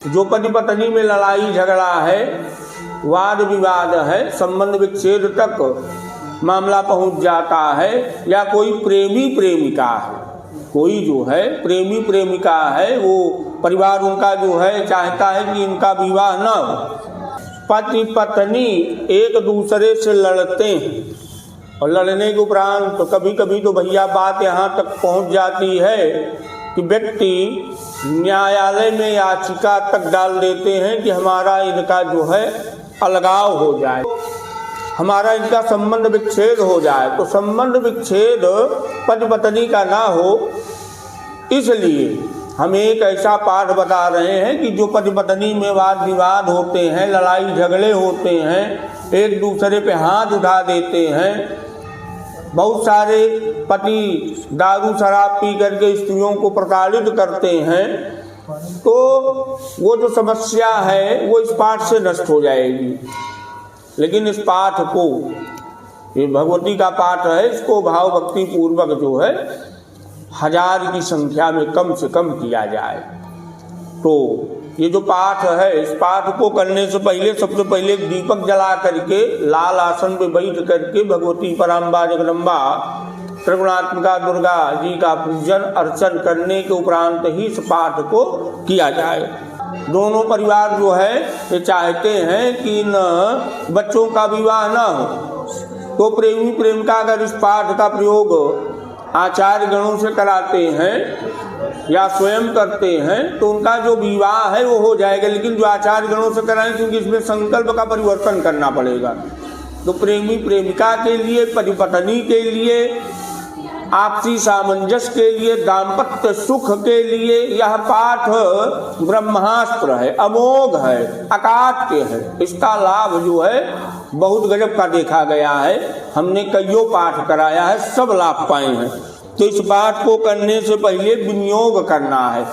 जो पति पत्नी में लड़ाई झगड़ा है, वाद विवाद है, संबंध विच्छेद तक मामला पहुंच जाता है, या कोई प्रेमी प्रेमिका है, कोई जो है प्रेमी प्रेमिका है, वो परिवार उनका जो है चाहता है कि इनका विवाह न हो, पति पत्नी एक दूसरे से लड़ते हैं और लड़ने के उपरांत तो कभी कभी तो भैया बात यहाँ तक पहुँच जाती है कि व्यक्ति न्यायालय में याचिका तक डाल देते हैं कि हमारा इनका जो है अलगाव हो जाए, हमारा इनका संबंध विच्छेद हो जाए। तो संबंध विच्छेद पति पत्नी का ना हो, इसलिए हम एक ऐसा पाठ बता रहे हैं कि जो पति पत्नी में वाद विवाद होते हैं, लड़ाई झगड़े होते हैं, एक दूसरे पे हाथ उठा देते हैं, बहुत सारे पति दारू शराब पी करके स्त्रियों को प्रताड़ित करते हैं, तो वो जो समस्या है वो इस पाठ से नष्ट हो जाएगी। लेकिन इस पाठ को, ये भगवती का पाठ है, इसको भाव भक्ति पूर्वक जो है 1000 की संख्या में कम से कम किया जाए। तो ये जो पाठ है, इस पाठ को करने से पहले सबसे पहले दीपक जला करके लाल आसन पे बैठ करके भगवती पराम्बा जगदम्बा त्रिगुणात्मिका दुर्गा जी का पूजन अर्चन करने के उपरांत ही इस पाठ को किया जाए। दोनों परिवार जो है ये चाहते हैं कि इन बच्चों का विवाह न हो, तो प्रेमी प्रेमिका अगर इस पाठ का प्रयोग आचार्य गणों से कराते हैं या स्वयं करते हैं तो उनका जो विवाह है वो हो जाएगा। लेकिन जो आचार्य गणों से कराएं, क्योंकि इसमें संकल्प का परिवर्तन करना पड़ेगा, तो प्रेमी प्रेमिका के लिए, पति पत्नी के लिए, आपसी सामंजस्य के लिए, दाम्पत्य सुख के लिए यह पाठ ब्रह्मास्त्र है, अमोघ है, अकाट्य है। इसका लाभ जो है बहुत गजब का देखा गया है। हमने कईयों पाठ कराया है, सब लाभ पाए हैं। तो इस पाठ को करने से पहले विनियोग करना है।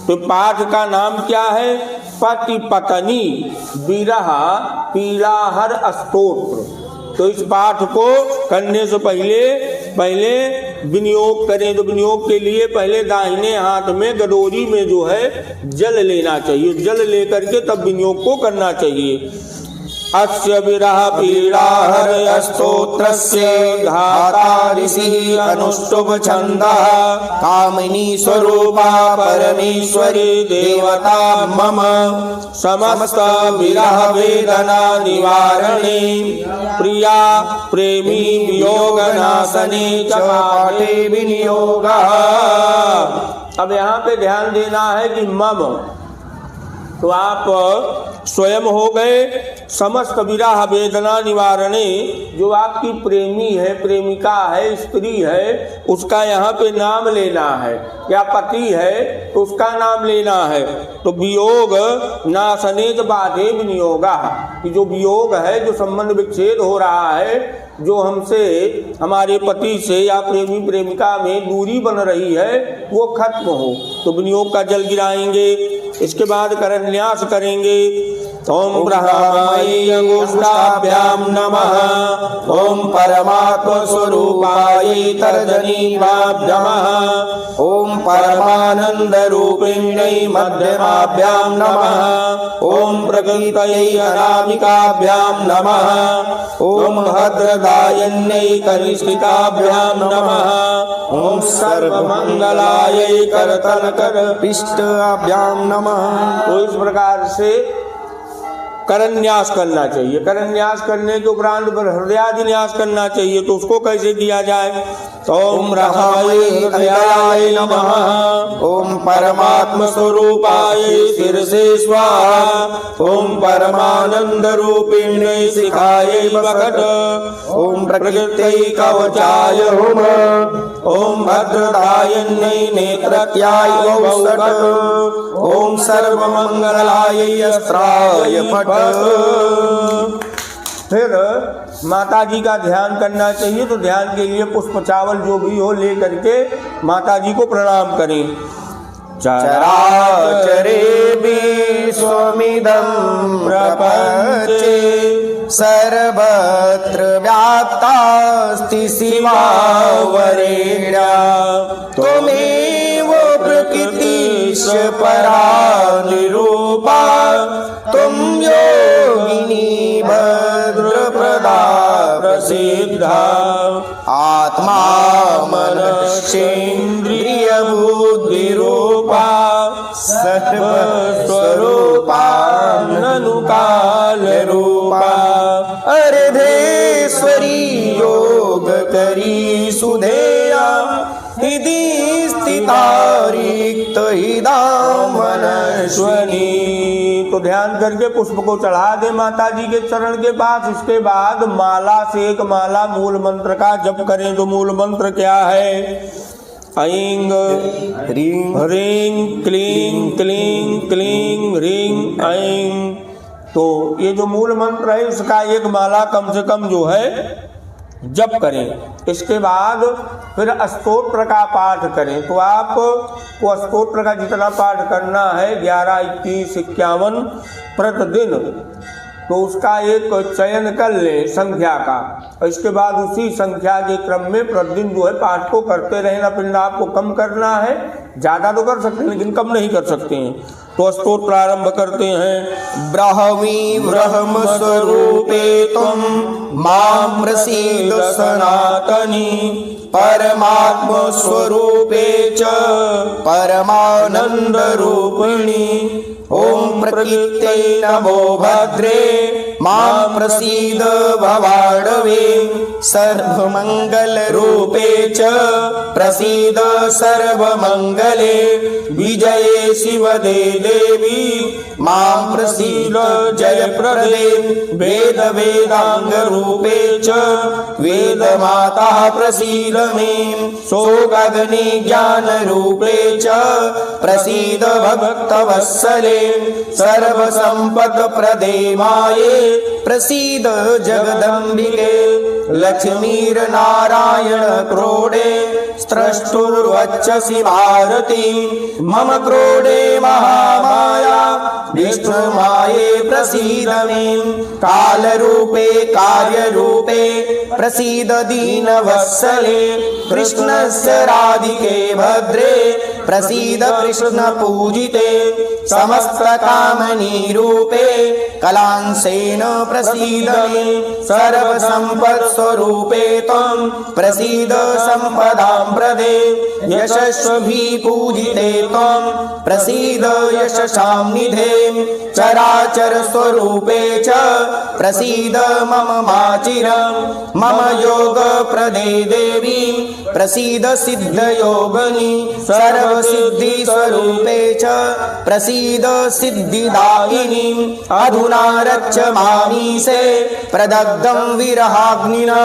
तो पाठ का नाम क्या है? पति पत्नी विरह पीड़ाहर स्तोत्र। तो इस पाठ को करने से पहले विनियोग करें। तो विनियोग के लिए पहले दाहिने हाथ में गडोरी में जो है जल लेना चाहिए, जल लेकर के तब विनियोग को करना चाहिए। अस्य विरह पीड़ाहर स्तोत्रस्य धाता ऋषि अनुष्टुभ छन्दः कामिनी स्वरूपा परमेश्वरी देवता मम समस्त विरह वेदना निवारणे प्रिया प्रेमी वियोग नाशने च पाठे विनियोगः। अब यहाँ पे ध्यान देना है कि मम, तो आप स्वयं हो गए समस्त विरह वेदना निवारणे। जो आपकी प्रेमी है, प्रेमिका है, स्त्री है, उसका यहाँ पे नाम लेना है, या पति है तो उसका नाम लेना है। तो वियोग नाशने च बाधे विनियोगा, कि जो वियोग है, जो संबंध विच्छेद हो रहा है, जो हमसे, हमारे पति से या प्रेमी प्रेमिका में दूरी बन रही है, वो खत्म हो। तो विनियोग का जल गिराएंगे। इसके बाद करन्यास करेंगे। ओम ब्रह्माय अंगुष्ठाभ्याम नमः, ओम परमात्म स्वरूपाय तर्जनीभाभ्याम नमः, ओम परमानंद रूपिण्यै मध्यमाभ्याम नमः, ओम प्रकृतये अनामिकाभ्याम नमः, ओम भद्रदायन्यै कनिष्ठिकाभ्याम नमः, ओम सर्वमंगलाय करतलकर पिष्टाभ्याम नमः। तो इस प्रकार से करन्यास करना चाहिए। करन्यास करने के उपरांत हृदयादिन्यास करना चाहिए। तो उसको कैसे किया जाए? ओम ब्रह्माय हृदयाय नमः, ओम परमात्म स्वरूपाय शिरसे स्वाहा, ओम परमानंद रूपिण्यै शिखायै वकट, ओम प्रकृत्यै कवचाय हुम, ओम भद्रदायन्यै नेत्रत्याय औषध, ओम सर्वमंगलाय अस्त्राय फट। फिर माता जी का ध्यान करना चाहिए। तो ध्यान के लिए पुष्प चावल जो भी हो ले करके माता जी को प्रणाम करें। चराचरे विश्वमिदं प्रपञ्चे सर्वत्र व्याप्तास्ति शिवावरेण्या, त्वमेव प्रकृतिश्च परा निरूपा तुम योगिनी भद्रप्रदा प्रसिद्धा आत्मा मनश्चेन्द्रिय बुद्धिरूपा सर्वस्वरूपा ननु काल रूपा अर्धेश्वरी योग करी सुधेया हृदि स्थिता रिक्त हिदामनश्वनी। तो ध्यान करके पुष्प को चढ़ा दे माता जी के चरण के पास। इसके बाद माला से एक माला मूल मंत्र का जप करें। तो मूल मंत्र क्या है? ऐं ह्रीं ह्रीं क्लीं क्लीं क्लीं ह्रीं ऐं। तो ये जो मूल मंत्र है इसका एक माला कम से कम जो है जप करें। इसके बाद फिर स्तोत्र का पाठ करें। तो आप वो स्तोत्र का जितना पाठ करना है 11, 21, 51 प्रतिदिन, तो उसका एक चयन कर ले संख्या का। और इसके बाद उसी संख्या के क्रम में प्रतिदिन जो है पाठ को करते रहना। पिंड आपको कम करना है, ज़्यादा तो कर सकते हैं लेकिन कम नहीं कर सकते हैं। तो स्तोत्र प्रारंभ करते हैं। ब्रह्मी ब्रह्म स्वरूपे तुम मां प्रसीद सनातनी परमात्म स्वरूपे च परमानंद रूपिणी ओम प्रकृते नमो भद्रे मां प्रसीद भवाडवे सर्वमंगल रूपे च प्रसीद सर्वमंगले विजये शिवदे देवी मां प्रसीद जयप्रदे वेद वेदांग रूपे च वेद माता प्रसीद मे शोकाग्नि ज्ञान रूपे च प्रसीद भक्तवत्सले सर्व संपद प्रदे माये प्रसीद जगदम्बिके लक्ष्मीर नारायण क्रोडे स्रष्टुर्वक्षसि भारती मम क्रोडे महामाया विष्णुमाये प्रसीद मे काल रूपे कार्य रूपे प्रसीद दीनवत्सले कृष्णस्य राधिके भद्रे प्रसीद कृष्ण पूजिते समस्त कामनी रूपे कलांसेन प्रसीद मे सर्व संपत् स्वरूपे त्वं प्रसीद संपदां प्रदे यशस्वी पूजिते त्वं प्रसीद यशसां निधे चराचर स्वरूपे च प्रसीद मम माचिरं मम योग प्रदे देवी प्रसीद सिद्ध योगिनी सर्व सिद्धि स्वरूपे च प्रसीद सिद्धिदायिनी अधुना रक्ष मामीसे प्रदग्धं विरहाग्निना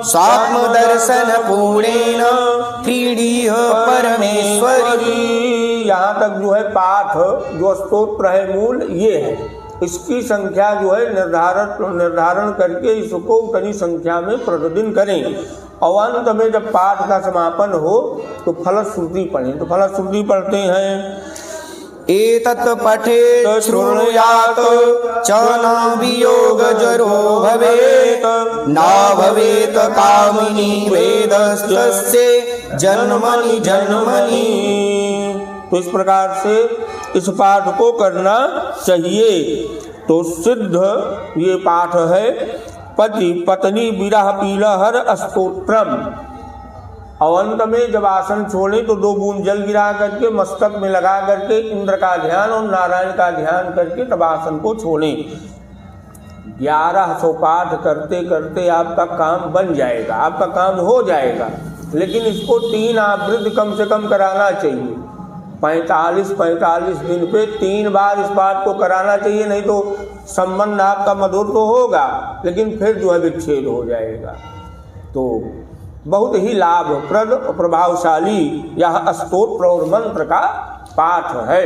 स्वात्मदर्शन पूर्णेन क्रीडीह परमेश्वरी। यहाँ तक जो है पाठ जो स्तोत्र है मूल ये है। इसकी संख्या जो है निर्धारण करके इसको उतनी संख्या में प्रतिदिन करें। और अंत में जब पाठ का समापन हो तो फलश्रुति पढ़ें। तो फलश्रुति पढ़ते हैं। एतत् पठेत् शृणुयात् च न वियोगजरो भवेत् न भवेत् कामिनी वेदस्तस्य जन्मनि जन्मनि। तो इस प्रकार से इस पाठ को करना चाहिए। तो सिद्ध ये पाठ है पति पत्नी विरह पीलहर स्तोत्रम। और अंत में जब आसन छोड़े तो 2 बूंद जल गिरा करके मस्तक में लगा करके इंद्र का ध्यान और नारायण का ध्यान करके तब आसन को छोड़ें। 1100 पाठ करते करते आपका काम बन जाएगा, आपका काम हो जाएगा। लेकिन इसको 3 आवृत्ति कम से कम कराना चाहिए। 45 दिन पे 3 बार इस पाठ को कराना चाहिए। नहीं तो संबंध आपका मधुर तो होगा लेकिन फिर जो है विच्छेद हो जाएगा। तो बहुत ही लाभप्रद प्रभावशाली यह स्तोत्र और मंत्र का पाठ है।